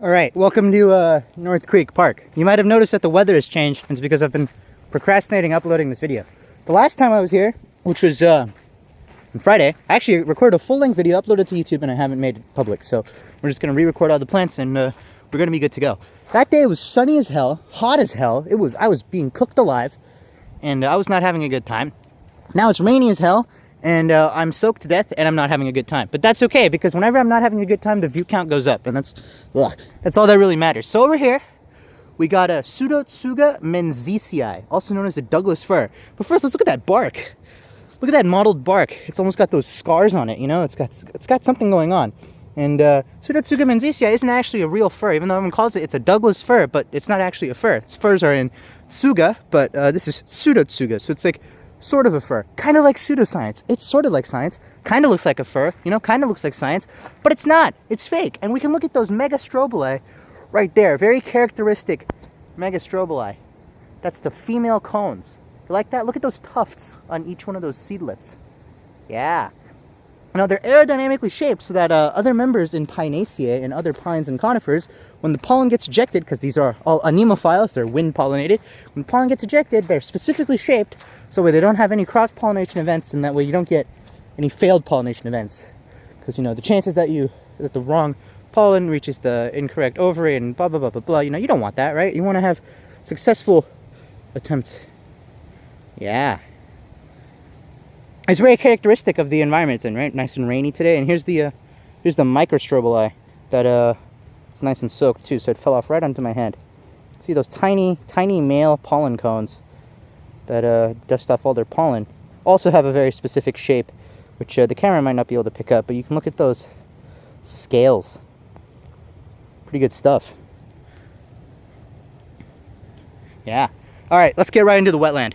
Alright, welcome to North Creek Park. You might have noticed that the weather has changed, and it's because I've been procrastinating uploading this video. The last time I was here, which was on Friday, I actually recorded a full-length video, uploaded it to YouTube, and I haven't made it public. So we're just going to re-record all the plants, and we're going to be good to go. That day it was sunny as hell, hot as hell. I was being cooked alive, and I was not having a good time. Now it's rainy as hell, and I'm soaked to death, and I'm not having a good time. But that's okay, because whenever I'm not having a good time, the view count goes up, and that's all that really matters. So over here, we got a Pseudotsuga menziesii, also known as the Douglas fir. But first, let's look at that bark. Look at that mottled bark. It's almost got those scars on it, you know? It's got something going on. And Pseudotsuga menziesii isn't actually a real fir, even though everyone calls it, it's a Douglas fir, but it's not actually a fir. Its furs are in tsuga, but this is Pseudotsuga, so it's like sort of a fir. Kind of like pseudoscience. It's sort of like science. Kind of looks like a fir, you know, kind of looks like science, but it's not. It's fake. And we can look at those megastrobili right there. Very characteristic megastrobili. That's the female cones. You like that? Look at those tufts on each one of those seedlets. Yeah. Now, they're aerodynamically shaped so that other members in Pinaceae and other pines and conifers, when the pollen gets ejected, because these are all anemophiles, they're wind-pollinated, when pollen gets ejected, they're specifically shaped so that they don't have any cross-pollination events, and that way you don't get any failed pollination events. Because, you know, the chances that the wrong pollen reaches the incorrect ovary and blah, blah, blah, blah, blah, you know, you don't want that, right? You want to have successful attempts. Yeah. It's very characteristic of the environment it's in, right? Nice and rainy today. And here's the microstrobili that it's nice and soaked too, so it fell off right onto my hand. See those tiny, tiny male pollen cones that dust off all their pollen. Also have a very specific shape, which the camera might not be able to pick up, but you can look at those scales. Pretty good stuff. Yeah. All right, let's get right into the wetland.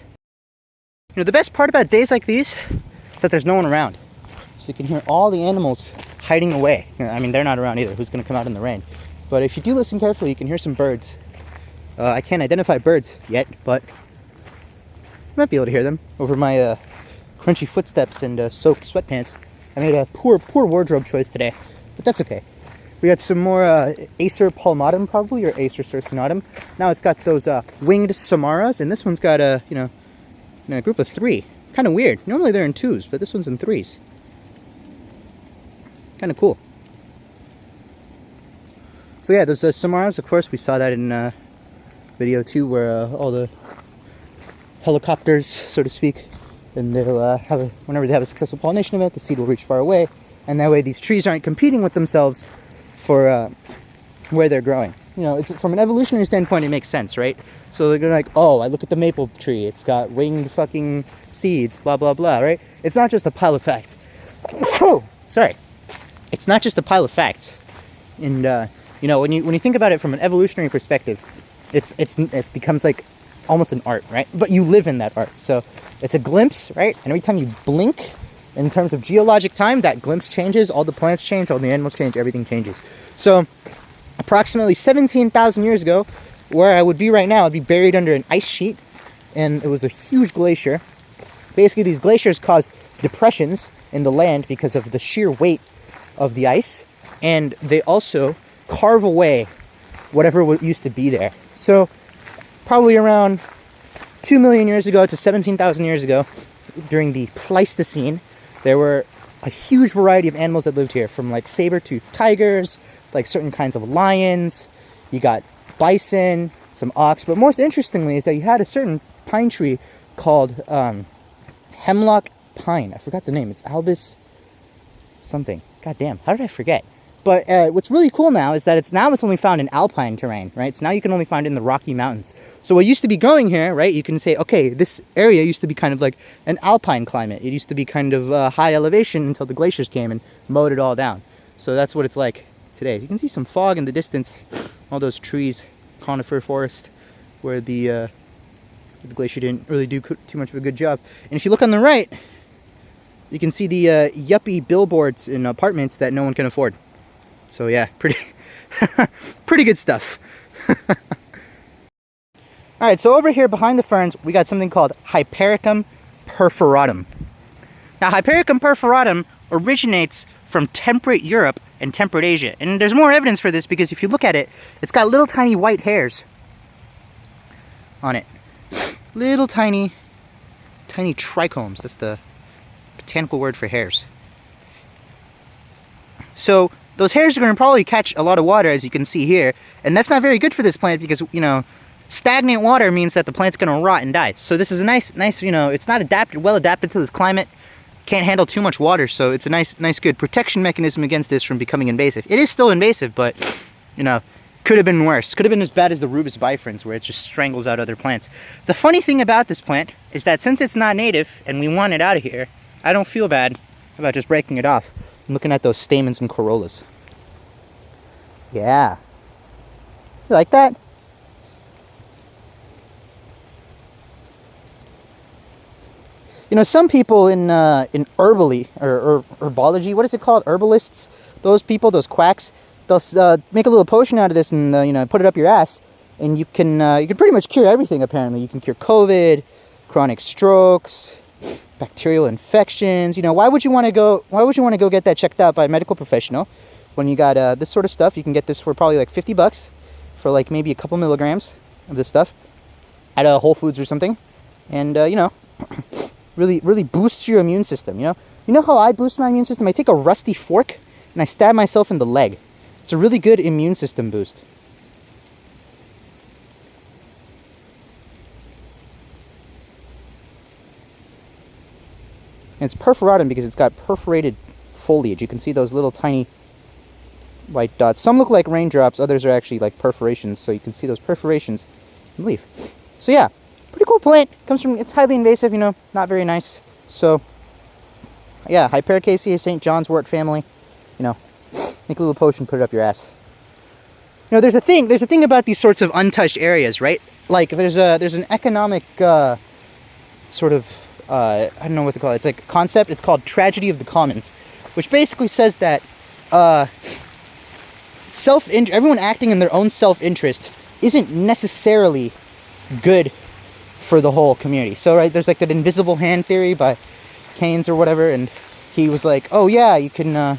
You know, the best part about days like these is that there's no one around. So you can hear all the animals hiding away. I mean, they're not around either. Who's going to come out in the rain? But if you do listen carefully, you can hear some birds. I can't identify birds yet, but you might be able to hear them over my crunchy footsteps and soaked sweatpants. I made a poor wardrobe choice today, but that's okay. We got some more Acer palmatum, probably, or Acer circinatum. Now it's got those winged samaras, and this one's got a, you know, a group of 3. Kind of weird. Normally they're in 2s, but this one's in 3s. Kind of cool. So yeah, those samaras, of course, we saw that in video 2, where all the helicopters, so to speak, and they'll whenever they have a successful pollination event, the seed will reach far away, and that way these trees aren't competing with themselves for where they're growing. You know, it's, from an evolutionary standpoint, it makes sense, right? So they're gonna like, oh, I look at the maple tree, it's got winged fucking seeds, blah, blah, blah, right? It's not just a pile of facts. Oh, sorry. It's not just a pile of facts. And, you know, when you think about it from an evolutionary perspective, it becomes like almost an art, right? But you live in that art. So it's a glimpse, right? And every time you blink, in terms of geologic time, that glimpse changes, all the plants change, all the animals change, everything changes. So approximately 17,000 years ago, where I would be right now, I'd be buried under an ice sheet, and it was a huge glacier. Basically, these glaciers cause depressions in the land because of the sheer weight of the ice, and they also carve away whatever used to be there. So probably around 2 million years ago to 17,000 years ago, during the Pleistocene, there were a huge variety of animals that lived here, from like saber-toothed tigers, like certain kinds of lions. You got bison, some ox, but most interestingly is that you had a certain pine tree called hemlock pine. I forgot the name. It's albus something. God damn, how did I forget? But what's really cool now is that it's only found in alpine terrain, right? So now you can only find it in the Rocky Mountains. So what used to be growing here, right, you can say, okay, this area used to be kind of like an alpine climate. It used to be kind of high elevation until the glaciers came and mowed it all down. So that's what it's like today. You can see some fog in the distance, all those trees, conifer forest, where the glacier didn't really do too much of a good job. And if you look on the right, you can see the yuppie billboards in apartments that no one can afford. So yeah, pretty good stuff. Alright, so over here behind the ferns, we got something called Hypericum perforatum. Now, Hypericum perforatum originates from temperate Europe and temperate Asia. And there's more evidence for this because if you look at it, it's got little tiny white hairs on it. Little tiny trichomes. That's the botanical word for hairs. So those hairs are going to probably catch a lot of water, as you can see here, and that's not very good for this plant because, you know, stagnant water means that the plant's going to rot and die. So this is a nice, you know, it's not well adapted to this climate. Can't handle too much water, so it's a nice good protection mechanism against this from becoming invasive. It is still invasive, but, you know, could have been worse. Could have been as bad as the Rubus bifrons, where it just strangles out other plants. The funny thing about this plant is that since it's not native and we want it out of here, I don't feel bad about just breaking it off. I'm looking at those stamens and corollas. Yeah. You like that? You know, some people in herbology, or herbology, what is it called? Herbalists? Those people, those quacks, they'll make a little potion out of this and, you know, put it up your ass. And you can pretty much cure everything, apparently. You can cure COVID, chronic strokes, bacterial infections. You know, why would you want to go get that checked out by a medical professional when you got this sort of stuff? You can get this for probably like $50 for like maybe a couple milligrams of this stuff at Whole Foods or something. And, you know, really boosts your immune system, you know? You know how I boost my immune system? I take a rusty fork and I stab myself in the leg. It's a really good immune system boost. And it's perforatum because it's got perforated foliage. You can see those little tiny white dots. Some look like raindrops, others are actually like perforations, so you can see those perforations in the leaf. So yeah, pretty cool plant. It's highly invasive, you know, not very nice. So yeah, Hypericum, St. John's wort family. You know, make a little potion, put it up your ass. You know, there's a thing about these sorts of untouched areas, right? Like there's an economic sort of I don't know what to call it. It's like a concept. It's called tragedy of the commons, which basically says that everyone acting in their own self-interest isn't necessarily good for the whole community. So, right, there's like that invisible hand theory by Keynes or whatever, and he was like, oh yeah, you can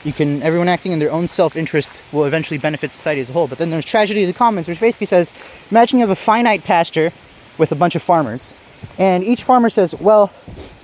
everyone acting in their own self-interest will eventually benefit society as a whole. But then there's tragedy of the commons, which basically says, imagine you have a finite pasture with a bunch of farmers, and each farmer says, well,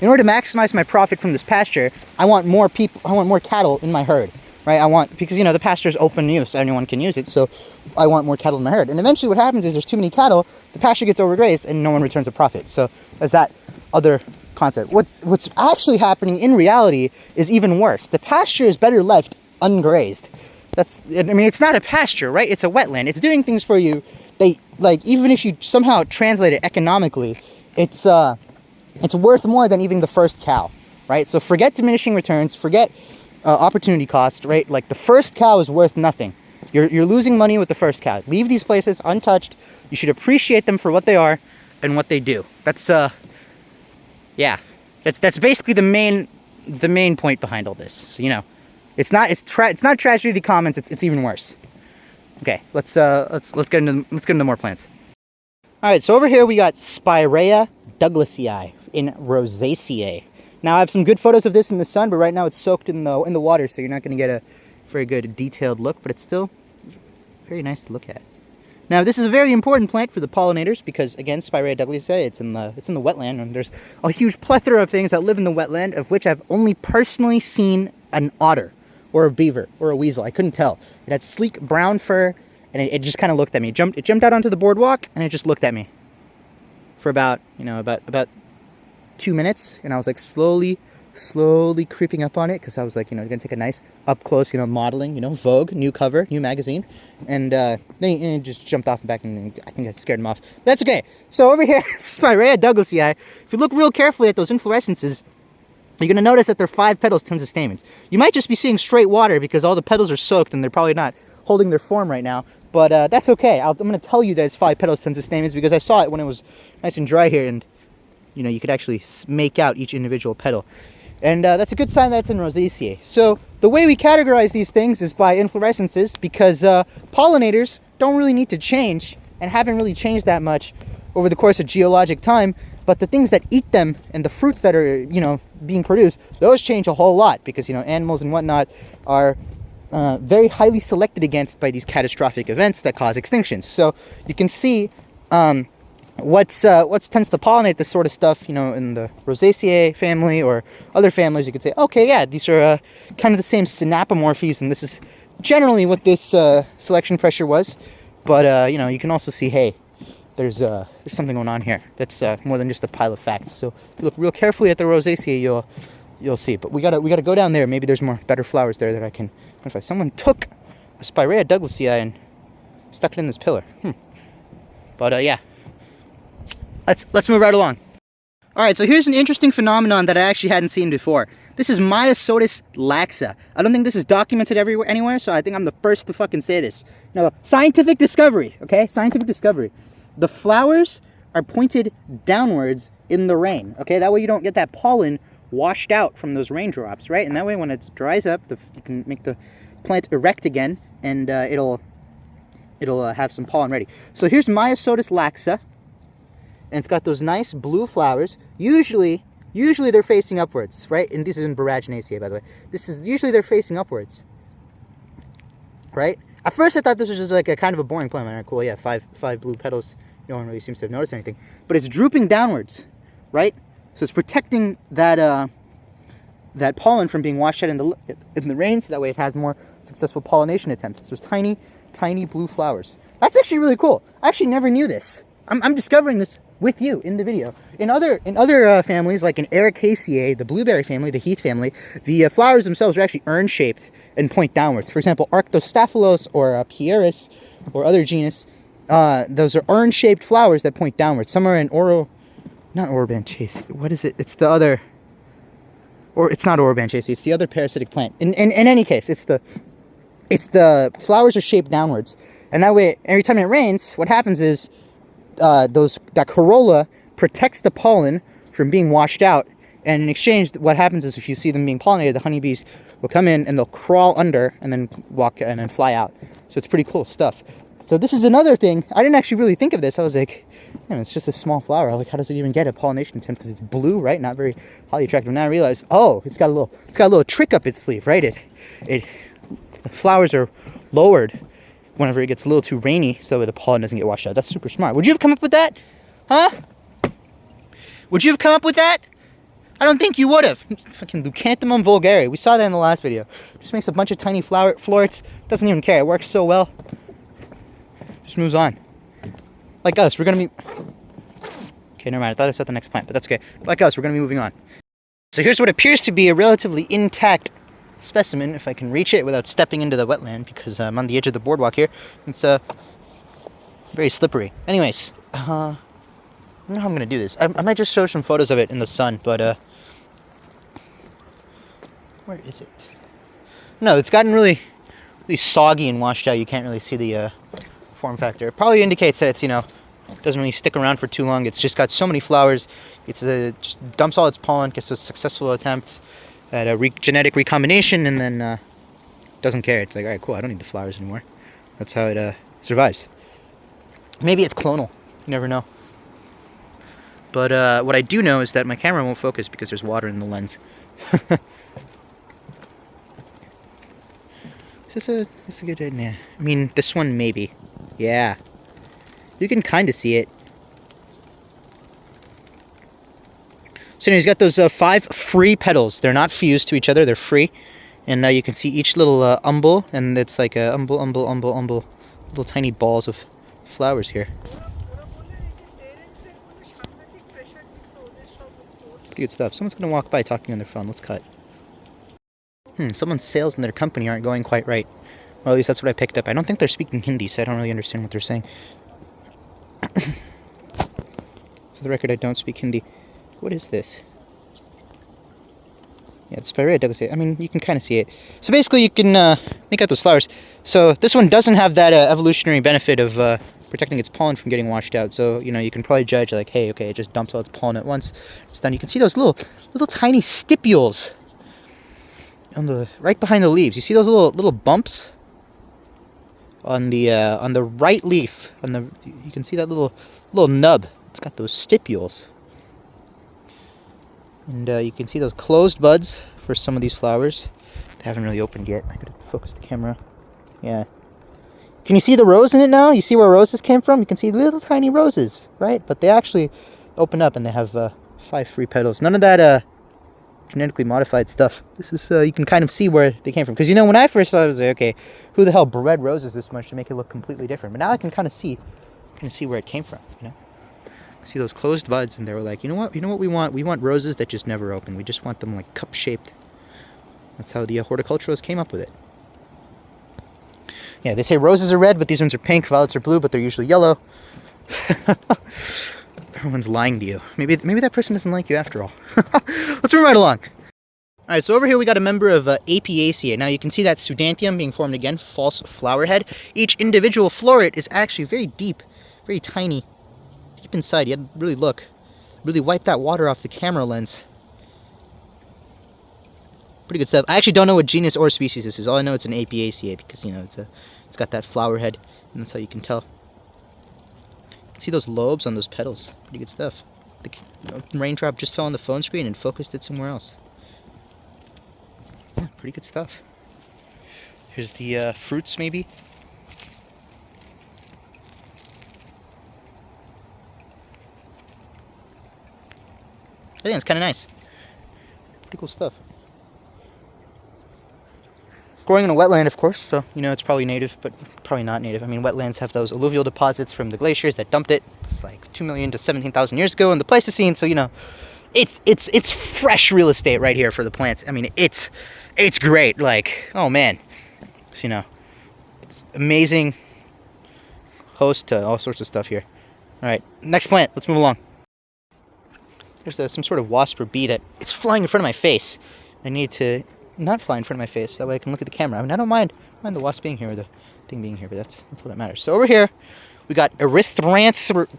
in order to maximize my profit from this pasture, I want more cattle in my herd, right? Because, you know, the pasture is open use, anyone can use it, so I want more cattle in my herd. And eventually what happens is there's too many cattle, the pasture gets overgrazed, and no one returns a profit. So there's that other concept. What's actually happening in reality is even worse. The pasture is better left ungrazed. It's not a pasture, right? It's a wetland. It's doing things for you. Even if you somehow translate it economically, it's worth more than even the first cow, right? So forget diminishing returns, forget opportunity cost, right? Like the first cow is worth nothing. You're losing money with the first cow. Leave these places untouched. You should appreciate them for what they are and what they do. That's basically the main point behind all this. So, you know, it's not tragedy of the commons. It's even worse. Okay, let's get into more plants. All right, so over here we got Spiraea douglasii in Rosaceae. Now I have some good photos of this in the sun, but right now it's soaked in the water, so you're not going to get a very good detailed look. But it's still very nice to look at. Now this is a very important plant for the pollinators because, again, Spiraea douglasii, it's in the wetland, and there's a huge plethora of things that live in the wetland, of which I've only personally seen an otter or a beaver or a weasel. I couldn't tell. It had sleek brown fur, and it just kind of looked at me. It jumped out onto the boardwalk, and it just looked at me for about 2 minutes, and I was like slowly creeping up on it because I was like, you know, gonna take a nice up close, you know, modeling, you know, Vogue, new cover, new magazine, and then he just jumped off and back, and I think I scared him off. That's okay. So over here, Spiraea douglasii. If you look real carefully at those inflorescences, you're gonna notice that they're 5 petals, tons of stamens. You might just be seeing straight water because all the petals are soaked and they're probably not holding their form right now. But that's okay. I'm going to tell you that it's 5 petals, tons of stamens, because I saw it when it was nice and dry here, and you know, you could actually make out each individual petal. And that's a good sign that it's in Rosaceae. So the way we categorize these things is by inflorescences, because pollinators don't really need to change, and haven't really changed that much over the course of geologic time, But the things that eat them and the fruits that are, you know, being produced, those change a whole lot because, you know, animals and whatnot are very highly selected against by these catastrophic events that cause extinctions. So you can see what tends to pollinate this sort of stuff, you know, in the Rosaceae family or other families. You could say, okay, yeah, these are kind of the same synapomorphies, and this is generally what this selection pressure was. But you know, you can also see, hey, there's something going on here that's more than just a pile of facts. So if you look real carefully at the Rosaceae, you'll see. But we gotta go down there. Maybe there's more better flowers there that I can identify. Someone took a Spiraea douglasii and stuck it in this pillar. But yeah, let's move right along. All right, so here's an interesting phenomenon that I actually hadn't seen before. This is Myosotis laxa. I don't think this is documented anywhere, so I think I'm the first to fucking say this. Now, scientific discovery, okay? Scientific discovery. The flowers are pointed downwards in the rain, okay? That way you don't get that pollen washed out from those raindrops, right? And that way when it dries up, you can make the plant erect again, and it'll have some pollen ready. So here's Myosotis laxa, and it's got those nice blue flowers. Usually they're facing upwards, right? And this is in Boraginaceae, by the way. Usually they're facing upwards, right? At first I thought this was just like a kind of a boring plant. Right, cool, yeah, five blue petals. No one really seems to have noticed anything. But it's drooping downwards, right? So it's protecting that that pollen from being washed out in the rain, so that way it has more successful pollination attempts. So there's tiny, tiny blue flowers. That's actually really cool. I actually never knew this. I'm discovering this with you in the video. In other families, like in Ericaceae, the blueberry family, the heath family, the flowers themselves are actually urn-shaped and point downwards. For example, Arctostaphylos or Pieris or other genus, those are urn-shaped flowers that point downwards. Some are in not Orobanchaceae. What is it? It's the other, or it's not Orobanchaceae. It's the other parasitic plant. In any case, it's the flowers are shaped downwards, and that way, every time it rains, what happens is that corolla protects the pollen from being washed out, and in exchange, what happens is if you see them being pollinated, the honeybees will come in and they'll crawl under and then walk and then fly out. So it's pretty cool stuff. So this is another thing. I didn't actually really think of this. I was like, man, it's just a small flower. Like, how does it even get a pollination attempt? Because it's blue, right? Not very highly attractive. Now I realize, oh, it's got a little trick up its sleeve, right? The flowers are lowered whenever it gets a little too rainy, so that the pollen doesn't get washed out. That's super smart. Would you have come up with that? Huh? Would you have come up with that? I don't think you would have. Fucking Leucanthemum vulgare. We saw that in the last video. Just makes a bunch of tiny florets. Doesn't even care. It works so well. Just moves on. Like us, we're gonna be... Okay, never mind. I thought I said the next plant, but that's okay. Like us, we're gonna be moving on. So here's what appears to be a relatively intact specimen, if I can reach it without stepping into the wetland, because I'm on the edge of the boardwalk here. It's very slippery. Anyways, I don't know how I'm gonna do this. I might just show some photos of it in the sun, but where is it? No, it's gotten really soggy and washed out. You can't really see the form factor. It probably indicates that it's, you know, doesn't really stick around for too long. It's just got so many flowers. It's just dumps all its pollen, gets those successful attempts at a genetic recombination, and then doesn't care. It's like, all right, cool, I don't need the flowers anymore. That's how it survives. Maybe it's clonal. You never know. But what I do know is that my camera won't focus because there's water in the lens. Is this a good idea? I mean, this one maybe. Yeah. You can kind of see it. So anyways, you got those 5 free petals. They're not fused to each other. They're free. And now you can see each little umbel, and it's like a umbel, little tiny balls of flowers here. Pretty good stuff. Someone's going to walk by talking on their phone. Let's cut. Someone's sales in their company aren't going quite right. Well, at least that's what I picked up. I don't think they're speaking Hindi, so I don't really understand what they're saying. For the record, I don't speak Hindi. What is this? Yeah, it's Spiraea douglasii. I mean, you can kind of see it. So basically, you can make out those flowers. So this one doesn't have that evolutionary benefit of protecting its pollen from getting washed out. So, you know, you can probably judge like, hey, okay, it just dumps all its pollen at once. It's done. You can see those little tiny stipules on the right behind the leaves. You see those little bumps on the right leaf. You can see that little nub. It's got those stipules. And you can see those closed buds for some of these flowers. They haven't really opened yet. I gotta focus the camera. Yeah. Can you see the rose in it now? You see where roses came from? You can see little tiny roses, right? But they actually open up and they have 5 free petals. None of that genetically modified stuff. This is, you can kind of see where they came from. Because, you know, when I first saw it, I was like, okay, who the hell bred roses this much to make it look completely different? But now I can kind of see where it came from, you know? See those closed buds, and they were like, you know what we want? We want roses that just never open. We just want them like cup-shaped. That's how the horticulturalists came up with it. Yeah, they say roses are red, but these ones are pink. Violets are blue, but they're usually yellow. Everyone's lying to you. Maybe that person doesn't like you after all. Let's move right along. All right, so over here we got a member of Apiaceae. Now you can see that Pseudanthium being formed again, false flower head. Each individual floret is actually very deep, very tiny, deep inside. You had to really look, really wipe that water off the camera lens. Pretty good stuff. I actually don't know what genus or species this is. All I know it's an Apiaceae because, you know, it's got that flower head, and that's how you can tell. You can see those lobes on those petals. Pretty good stuff. The raindrop just fell on the phone screen and focused it somewhere else. Yeah, pretty good stuff. Here's the fruits, maybe. I think it's kind of nice. Pretty cool stuff. Growing in a wetland, of course, so, you know, it's probably native, but probably not native. I mean, wetlands have those alluvial deposits from the glaciers that dumped it. It's like 2 million to 17,000 years ago in the Pleistocene, so, you know, it's fresh real estate right here for the plants. I mean, it's great. Like, oh man, so, you know, it's amazing host to all sorts of stuff here. All right, next plant. Let's move along. There's some sort of wasp or bee that is flying in front of my face. I need to not fly in front of my face, that way I can look at the camera. I mean, I don't mind the wasp being here or the thing being here, but that's all that matters. So over here, we got Erythranthe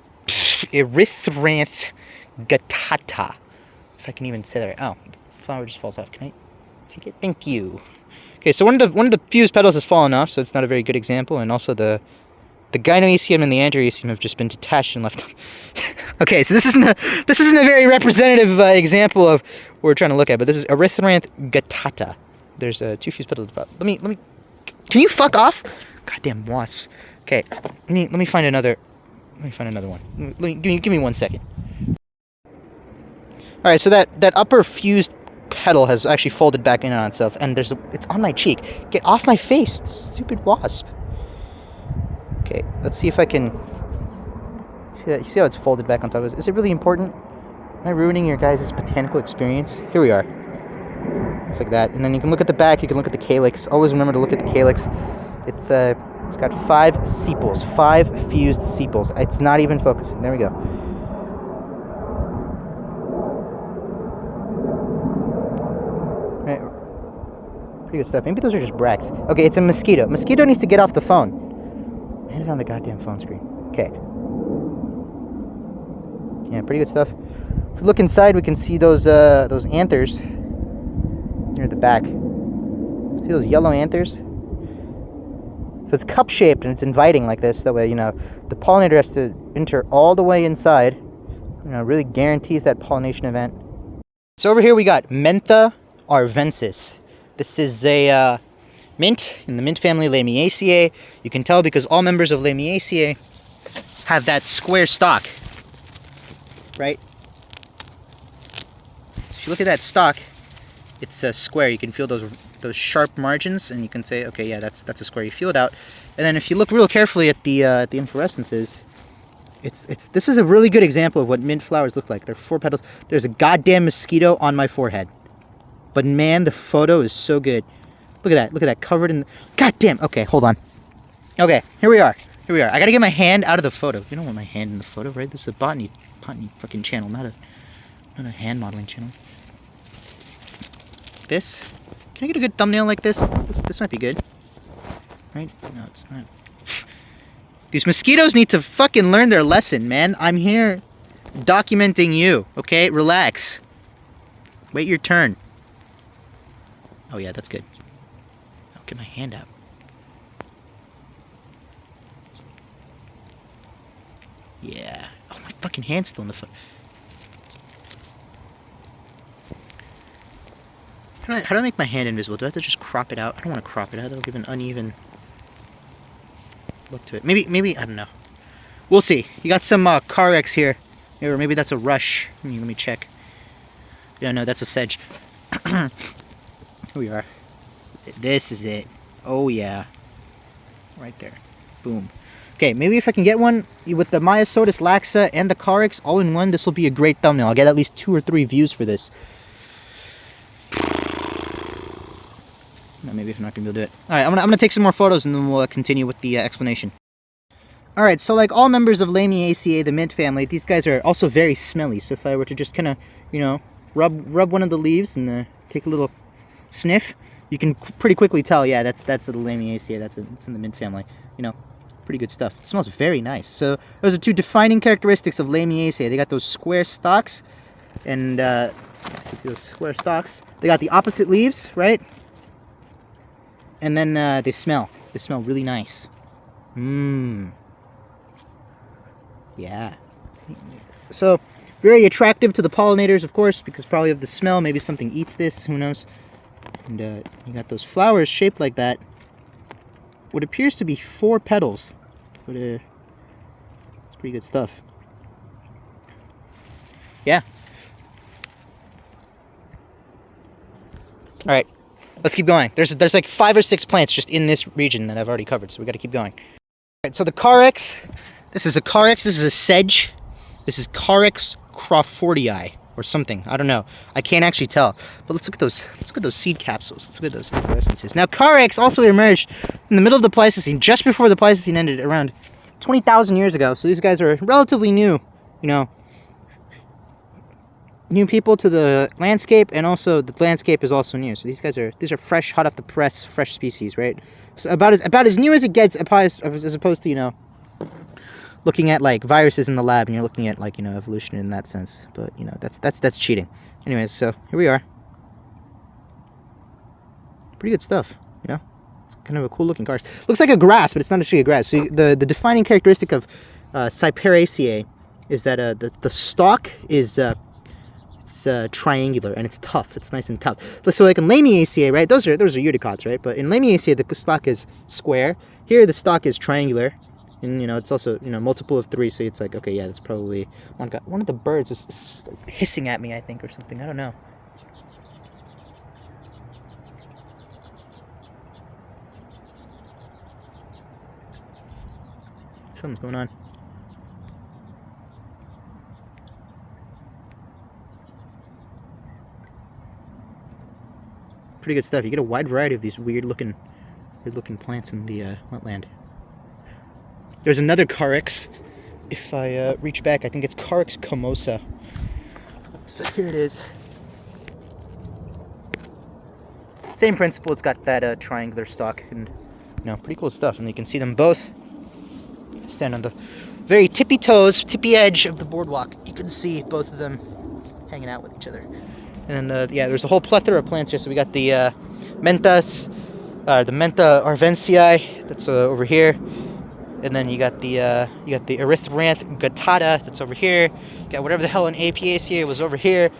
guttata. If I can even say that right. Oh, the flower just falls off. Can I take it? Thank you. Okay, so one of the fused petals has fallen off, so it's not a very good example, and also the gynoecium and the androecium have just been detached and left. Okay, so this isn't a very representative example of what we're trying to look at, but this is Erythranthe guttata. There's 2 fused petals. Let me. Can you fuck off? Goddamn wasps. Okay, let me find another. Let me find another one. Give me 1 second. All right, so that upper fused petal has actually folded back in on itself, and it's on my cheek. Get off my face, stupid wasp. Okay, let's see if I can. You see how it's folded back on top of it? Is it really important? Am I ruining your guys' botanical experience? Here we are. Just like that. And then you can look at the back, you can look at the calyx. Always remember to look at the calyx. It's got 5 sepals, 5 fused sepals. It's not even focusing. There we go. Right. Pretty good stuff. Maybe those are just bracts. Okay, it's a mosquito. Mosquito needs to get off the phone. Land it on the goddamn phone screen. Okay. Yeah, pretty good stuff. If we look inside, we can see those anthers near the back. See those yellow anthers? So it's cup-shaped and it's inviting like this. That way, you know, the pollinator has to enter all the way inside. You know, really guarantees that pollination event. So over here we got Mentha arvensis. This is a mint in the mint family Lamiaceae. You can tell because all members of Lamiaceae have that square stalk. Right? So if you look at that stalk, it's a square. You can feel those sharp margins, and you can say, okay, yeah, that's a square. You feel it out, and then if you look real carefully at the inflorescences, this is a really good example of what mint flowers look like. They're 4 petals. There's a goddamn mosquito on my forehead, but man, the photo is so good. Look at that. Look at that, covered in. Goddamn. Okay, hold on. Okay, here we are. Here we are. I gotta get my hand out of the photo. You don't want my hand in the photo, right? This is a botany fucking channel, not a hand modeling channel. This. Can I get a good thumbnail like this? This might be good. Right? No, it's not. These mosquitoes need to fucking learn their lesson, man. I'm here documenting you, okay? Relax. Wait your turn. Oh yeah, that's good. I'll get my hand out. Yeah. Oh, my fucking hand's still in the foot. How do I make my hand invisible? Do I have to just crop it out? I don't want to crop it out. That'll give an uneven look to it. Maybe, I don't know. We'll see. You got some Carex here. Or maybe that's a rush. Let me check. Yeah, no, that's a sedge. Here we are. This is it. Oh, yeah. Right there. Boom. Okay, maybe if I can get one with the Myosotis, laxa, and the Carex all in one, this will be a great thumbnail. I'll get at least 2 or 3 views for this. No, maybe if I'm not going to be able to do it. Alright, I'm gonna take some more photos and then we'll continue with the explanation. Alright, so like all members of Menziesii, the mint family, these guys are also very smelly. So if I were to just kind of, you know, rub one of the leaves and take a little sniff, you can pretty quickly tell, yeah, that's the Menziesii, it's in the mint family. You know, pretty good stuff. It smells very nice. So those are 2 defining characteristics of Menziesii. They got those square stalks, and you can see those square stalks. They got the opposite leaves, right? And then they smell really nice. Mmm. Yeah. So, very attractive to the pollinators, of course, because probably of the smell. Maybe something eats this, who knows. And you got those flowers shaped like that. What appears to be 4 petals. But it's pretty good stuff. Yeah. Alright, let's keep going. There's like 5 or 6 plants just in this region that I've already covered, so we gotta keep going. Alright, so the Carex. This is a Carex, this is a sedge. This is Carex crawfordii or something. I don't know. I can't actually tell. But let's look at those seed capsules. Let's look at those inflorescences. Now Carex also emerged in the middle of the Pleistocene, just before the Pleistocene ended, around 20,000 years ago. So these guys are relatively new, you know, new people to the landscape, and also the landscape is also new. So these are fresh, hot off the press, fresh species, right? So about as new as it gets, as opposed to, you know, looking at like viruses in the lab and you're looking at like, you know, evolution in that sense. But you know, that's cheating. Anyways, so here we are. Pretty good stuff, you know. It's kind of a cool looking karst. Looks like a grass, but it's not actually a grass. So the defining characteristic of Spiraea is that the stalk is it's triangular and it's tough. It's nice and tough. So like in Menziesii, right? Those are eudicots, right? But in Menziesii, the stalk is square. Here, the stalk is triangular. And, you know, it's also, you know, multiple of 3, so it's like, okay, yeah, that's probably... One of the birds is hissing at me, I think, or something. I don't know. Something's going on. Pretty good stuff. You get a wide variety of these weird-looking plants in the wetland. There's another Carex. If I reach back, I think it's Carex comosa. So here it is. Same principle. It's got that triangular stalk, and you know, pretty cool stuff. And you can see them both stand on the very tippy edge of the boardwalk. You can see both of them hanging out with each other. And yeah, there's a whole plethora of plants here. So we got the Menthas, the Mentha arvensis that's over here. And then you got the Erythranthe guttata that's over here. You got whatever the hell an Apiaceae was over here,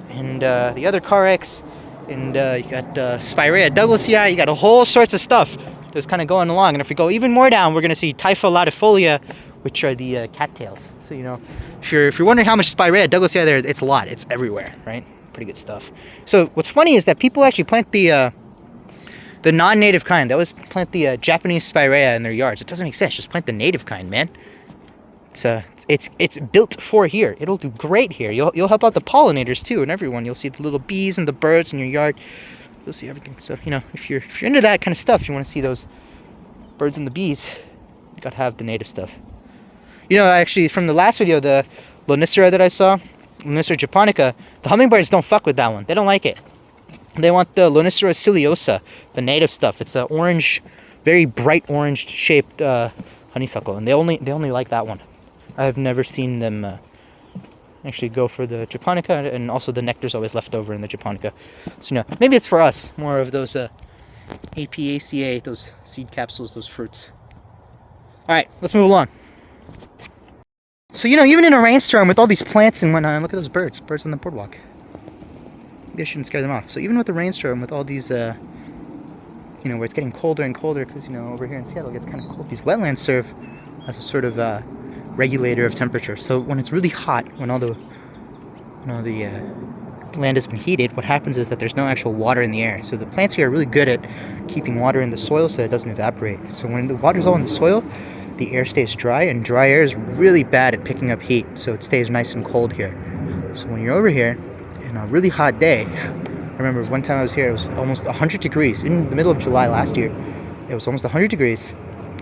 and the other Carex, and you got Spiraea douglasii. You got a whole sorts of stuff just kind of going along. And if we go even more down, we're gonna see Typha, latifolia, which are the cattails. So you know, if you're wondering how much Spiraea douglasii there, it's a lot. It's everywhere, right? Pretty good stuff. So what's funny is that people actually plant the non-native kind. They always plant the Japanese Spiraea in their yards. It doesn't make sense. Just plant the native kind, man. It's built for here. It'll do great here. You'll help out the pollinators too, and everyone. You'll see the little bees and the birds in your yard. You'll see everything. So you know, if you're into that kind of stuff, you want to see those birds and the bees, you gotta have the native stuff. You know, actually, from the last video, the Lonicera that I saw, Lonicera japonica, the hummingbirds don't fuck with that one. They don't like it. They want the Lonicera ciliosa, the native stuff. It's a orange, very bright orange shaped honeysuckle, and they only like that one. I've never seen them actually go for the japonica, and also the nectar's always left over in the japonica. So you know, maybe it's for us, more of those Apiaceae, those seed capsules, those fruits. All right, let's move along. So you know, even in a rainstorm with all these plants and whatnot, look at those birds on the boardwalk. maybe I shouldn't scare them off. So even with the rainstorm, with all these, you know, where it's getting colder and colder, because, you know, over here in Seattle it gets kind of cold, these wetlands serve as a sort of regulator of temperature. So when it's really hot, when all the, you know, the land has been heated, what happens is that there's no actual water in the air. So the plants here are really good at keeping water in the soil so it doesn't evaporate. So when the water's all in the soil, the air stays dry, and dry air is really bad at picking up heat, so it stays nice and cold here. So when you're over here in a really hot day, I remember one time I was here, it was almost 100 degrees in the middle of July last year. It was almost 100 degrees,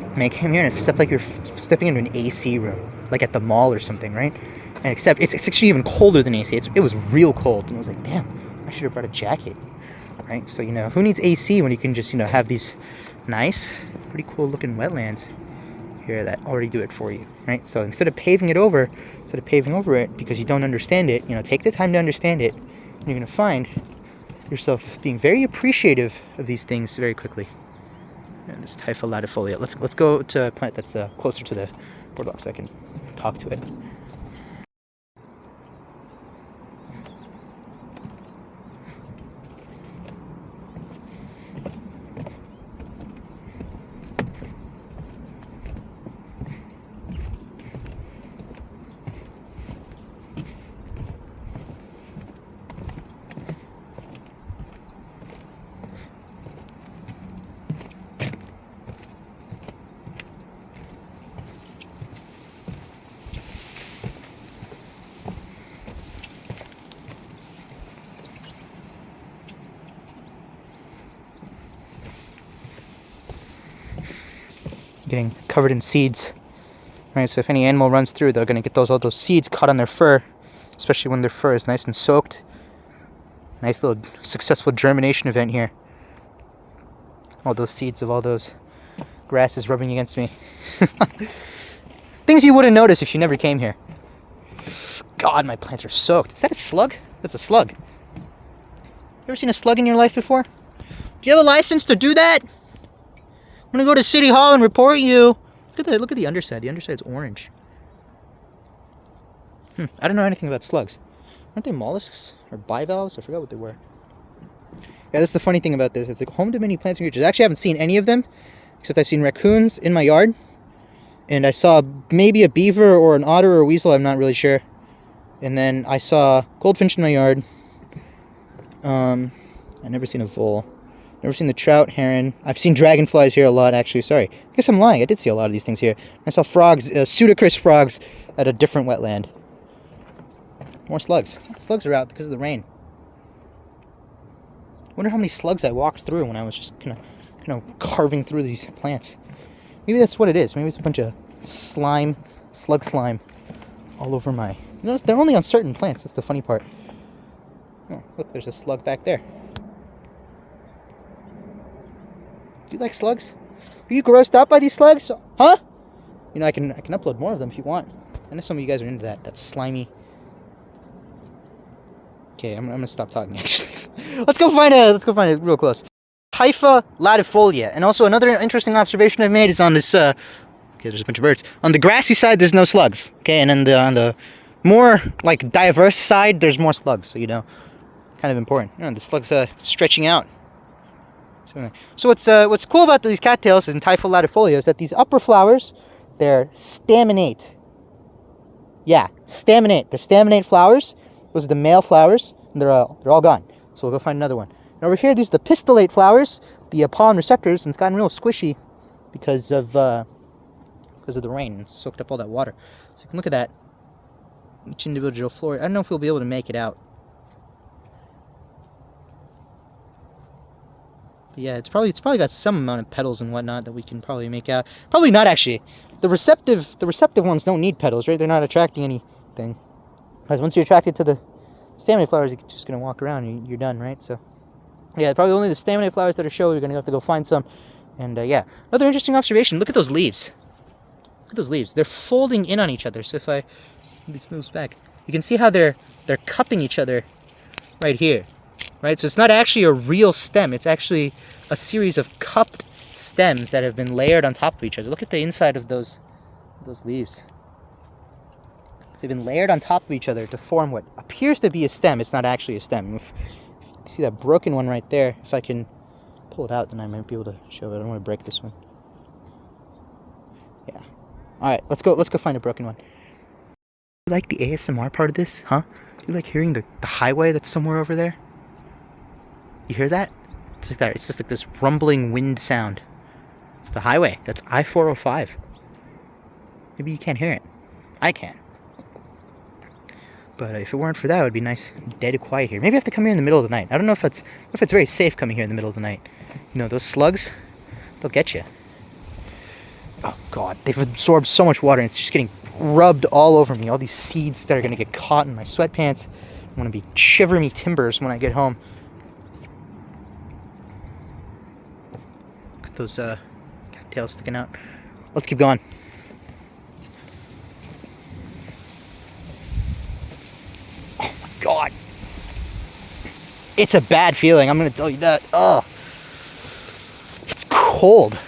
and I came here and it felt like you're stepping into an AC room, like at the mall or something, right? And except it's actually even colder than AC. It was real cold, and I was like, damn, I should have brought a jacket, right? So, you know, who needs AC when you can just, you know, have these nice, pretty cool looking wetlands here that already do it for you, right? So instead of paving over it because you don't understand it, you know, take the time to understand it, and you're going to find yourself being very appreciative of these things very quickly. And this Typha latifolia. Let's go to a plant that's closer to the boardwalk so I can talk to it. Getting covered in seeds, right? So if any animal runs through, they're going to get all those seeds caught on their fur, especially when their fur is nice and soaked. Nice little successful germination event here. All those seeds of all those grasses rubbing against me. Things you wouldn't notice if you never came here. God, my plants are soaked. Is that a slug? That's a slug. You ever seen a slug in your life before? Do you have a license to do that? I'm gonna go to City Hall and report you. Look at the underside. The underside's orange. I don't know anything about slugs. Aren't they mollusks or bivalves? I forgot what they were. Yeah, that's the funny thing about this. It's like home to many plants and creatures. I actually haven't seen any of them, except I've seen raccoons in my yard, and I saw maybe a beaver or an otter or a weasel. I'm not really sure. And then I saw goldfinch in my yard. I've never seen a vole. Never seen the trout, heron. I've seen dragonflies here a lot, actually. Sorry. I guess I'm lying. I did see a lot of these things here. I saw frogs, pseudotsuga frogs, at a different wetland. More slugs. Slugs are out because of the rain. I wonder how many slugs I walked through when I was just kind of carving through these plants. Maybe that's what it is. Maybe it's a bunch of slime, slug slime, all over my... You know, they're only on certain plants. That's the funny part. Oh, look, there's a slug back there. Do you like slugs? Are you grossed out by these slugs? Huh? You know, I can upload more of them if you want. I know some of you guys are into that slimy. Okay, I'm gonna stop talking actually. Let's go find it real close. Typha latifolia. And also another interesting observation I've made is on this okay, there's a bunch of birds. On the grassy side there's no slugs. Okay, and then on the more like diverse side there's more slugs, so you know, kind of important. You know, the slugs stretching out. So what's cool about these cattails and Typha latifolia is that these upper flowers, they're staminate. Yeah, staminate. They're staminate flowers. Those are the male flowers, and they're all gone. So we'll go find another one. And over here, these are the pistillate flowers, the pollen receptors, and it's gotten real squishy because of the rain. It's soaked up all that water. So you can look at that. Each individual flower. I don't know if we'll be able to make it out. Yeah, it's probably got some amount of petals and whatnot that we can probably make out. Probably not actually. The receptive ones don't need petals, right? They're not attracting anything. Because once you're attracted to the staminate flowers, you're just gonna walk around and you're done, right? So yeah, probably only the staminate flowers that are show. You're gonna have to go find some. And yeah, another interesting observation. Look at those leaves. Look at those leaves. They're folding in on each other. So if this moves back, you can see how they're cupping each other right here. Right, so it's not actually a real stem. It's actually a series of cupped stems that have been layered on top of each other. Look at the inside of those leaves. They've been layered on top of each other to form what appears to be a stem. It's not actually a stem. If see that broken one right there. If I can pull it out, then I might be able to show it. I don't want to break this one. Yeah. Alright, let's go find a broken one. You like the ASMR part of this, huh? You like hearing the highway that's somewhere over there? You hear that? It's like that. It's just like this rumbling wind sound. It's the highway. That's I-405. Maybe you can't hear it. I can. But if it weren't for that, it would be nice, dead quiet here. Maybe I have to come here in the middle of the night. I don't know if it's very safe coming here in the middle of the night. You know, those slugs, they'll get you. Oh God, they've absorbed so much water, and it's just getting rubbed all over me. All these seeds that are gonna get caught in my sweatpants. I'm gonna be shivering me timbers when I get home. Look at those cattails sticking out. Let's keep going. God, it's a bad feeling. I'm gonna tell you that. Oh, it's cold.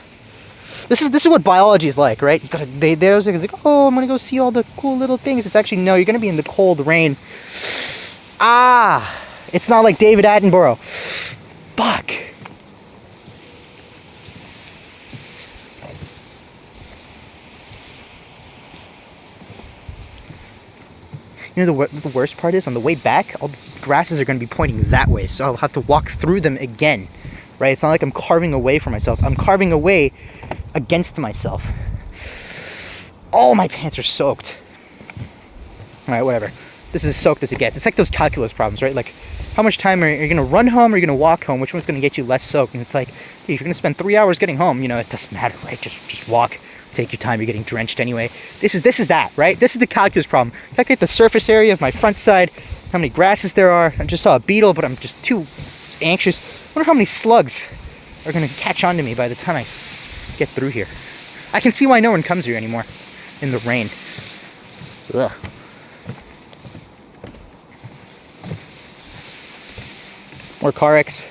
This is what biology is like, right? You gotta. There's like, oh, I'm gonna go see all the cool little things. It's actually no. You're gonna be in the cold rain. Ah, it's not like David Attenborough. Fuck. You know the worst part is, on the way back, all the grasses are going to be pointing that way, so I'll have to walk through them again, right? It's not like I'm carving away from myself. I'm carving away against myself. Oh, my pants are soaked. All right, whatever. This is as soaked as it gets. It's like those calculus problems, right? Like, how much time are you going to run home or are you going to walk home? Which one's going to get you less soaked? And it's like, hey, if you're going to spend 3 hours getting home, you know, it doesn't matter, right? Just walk. Take your time, you're getting drenched anyway. This is that, right? This is the calculus problem. Calculate the surface area of my front side, how many grasses there are. I just saw a beetle, but I'm just too anxious. I wonder how many slugs are gonna catch on to me by the time I get through here. I can see why no one comes here anymore in the rain. Ugh. More Carex.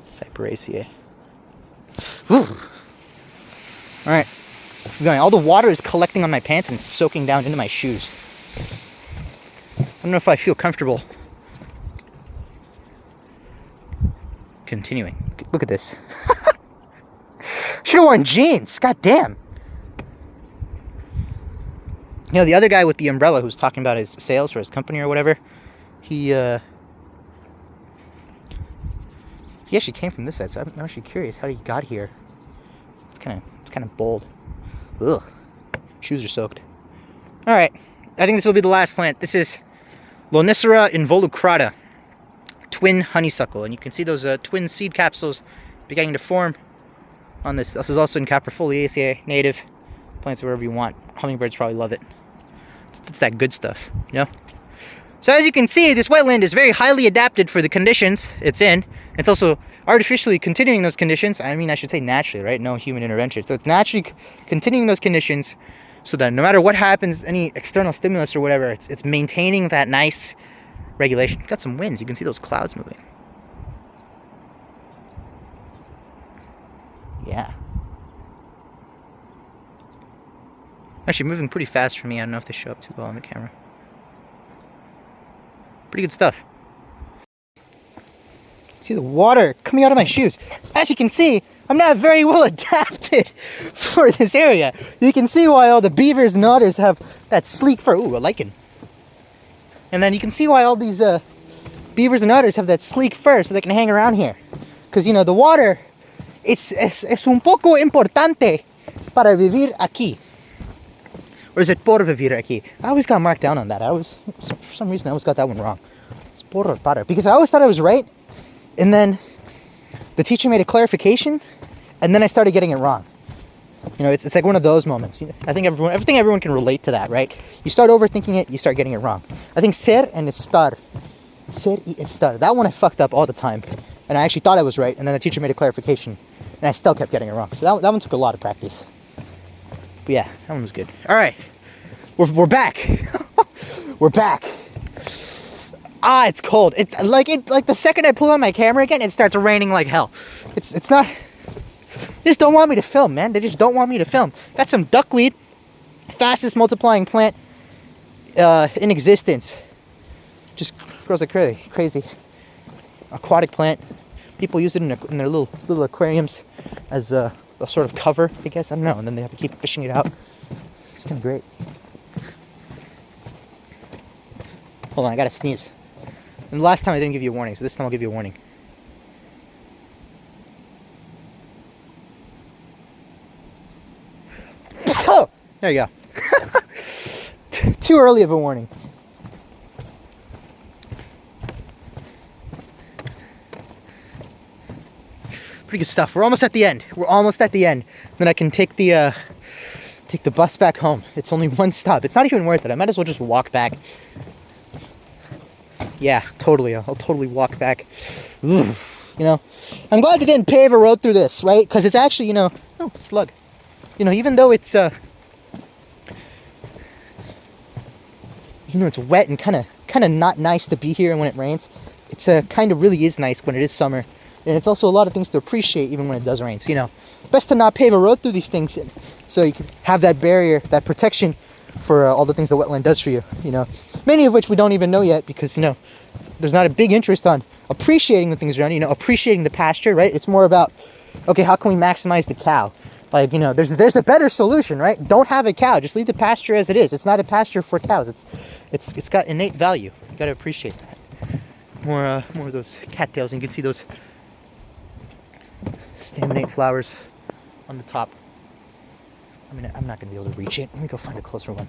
Spiraea. Alright, let's keep going. All the water is collecting on my pants and soaking down into my shoes. I don't know if I feel comfortable continuing. Look at this. Should have worn jeans. God damn. You know, the other guy with the umbrella who's talking about his sales for his company or whatever, he actually came from this side, so I'm actually curious how he got here. It's kind of bold. Ugh. Shoes are soaked. Alright, I think this will be the last plant. This is Lonicera involucrata, twin honeysuckle. And you can see those twin seed capsules beginning to form on this. This is also in Caprifoliaceae, native. Plants it wherever you want. Hummingbirds probably love it. It's that good stuff, you know? So as you can see, this wetland is very highly adapted for the conditions it's in. It's also artificially continuing those conditions. I mean, I should say naturally, right? No human intervention. So it's naturally continuing those conditions so that no matter what happens, any external stimulus or whatever, it's maintaining that nice regulation. Got some winds. You can see those clouds moving. Yeah. Actually moving pretty fast for me. I don't know if they show up too well on the camera. Pretty good stuff. See the water coming out of my shoes. As you can see, I'm not very well adapted for this area. You can see why all the beavers and otters have that sleek fur. Ooh, a lichen. And then you can see why all these beavers and otters have that sleek fur so they can hang around here. Because, you know, the water, es un poco importante para vivir aquí. Or is it por vivir aquí? I always got marked down on that. For some reason, I always got that one wrong. It's por para. Because I always thought I was right. And then the teacher made a clarification, and then I started getting it wrong. You know, it's like one of those moments. I think everyone can relate to that, right? You start overthinking it, you start getting it wrong. I think ser and estar. Ser y estar. That one I fucked up all the time. And I actually thought I was right, and then the teacher made a clarification, and I still kept getting it wrong. So that one took a lot of practice. But yeah, that one was good. All right, we're back. We're back. Ah, it's cold. It's like the second I pull on my camera again, it starts raining like hell. It's not. They just don't want me to film, man. They just don't want me to film. Got some duckweed, fastest multiplying plant in existence. Just grows like crazy. Aquatic plant. People use it in their little aquariums as a sort of cover, I guess. I don't know. And then they have to keep fishing it out. It's kind of great. Hold on, I gotta sneeze. And the last time I didn't give you a warning, so this time I'll give you a warning. Oh, there you go. Too early of a warning. Pretty good stuff. We're almost at the end. Then I can take the bus back home. It's only one stop. It's not even worth it. I might as well just walk back. Yeah, totally. I'll totally walk back. You know, I'm glad they didn't pave a road through this, right? Because it's actually, you know, oh, slug. You know, even though it's wet and kind of not nice to be here when it rains, it's kind of really is nice when it is summer. And it's also a lot of things to appreciate even when it does rain. So, you know, best to not pave a road through these things so you can have that barrier, that protection for all the things the wetland does for you, you know. Many of which we don't even know yet because, you know, there's not a big interest on appreciating the things around you, know, appreciating the pasture, right? It's more about, okay, how can we maximize the cow? Like, you know, there's a better solution, right? Don't have a cow. Just leave the pasture as it is. It's not a pasture for cows. It's got innate value. You got to appreciate that. More of those cattails, and you can see those staminate flowers on the top. I mean, I'm not going to be able to reach it. Let me go find a closer one.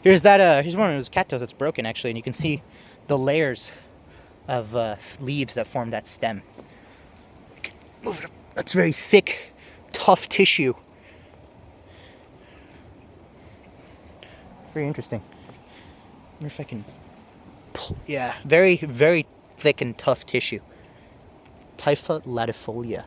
Here's one of those cattails that's broken, actually, and you can see the layers of leaves that form that stem. Move it up. That's very thick, tough tissue. Very interesting. I wonder if I can... Yeah, very, very thick and tough tissue. Typha latifolia.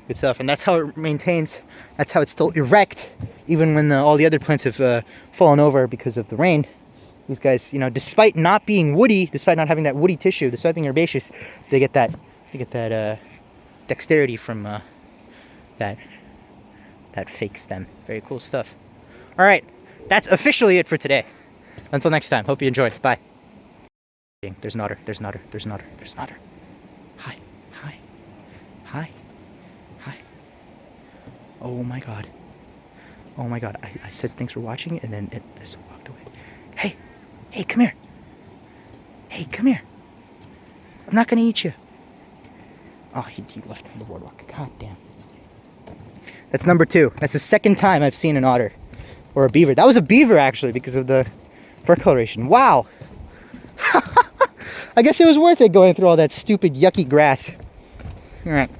Good stuff. And that's how it maintains, that's how it's still erect, even when all the other plants have fallen over because of the rain. These guys, you know, despite not being woody, despite not having that woody tissue, despite being herbaceous, they get that dexterity from that fake stem. Very cool stuff. All right, that's officially it for today. Until next time, hope you enjoyed. Bye. There's an otter. There's an otter. There's an otter. There's an otter. Hi. Hi. Hi. Hi. Oh my god. Oh my god. I said thanks for watching, and then it just walked away. Hey. Hey, come here. Hey, come here. I'm not gonna eat you. Oh, he left on the boardwalk. God damn. That's number 2. That's the second time I've seen an otter. Or a beaver. That was a beaver, actually, because of the fur coloration. Wow. I guess it was worth it going through all that stupid, yucky grass. All right.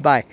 Bye.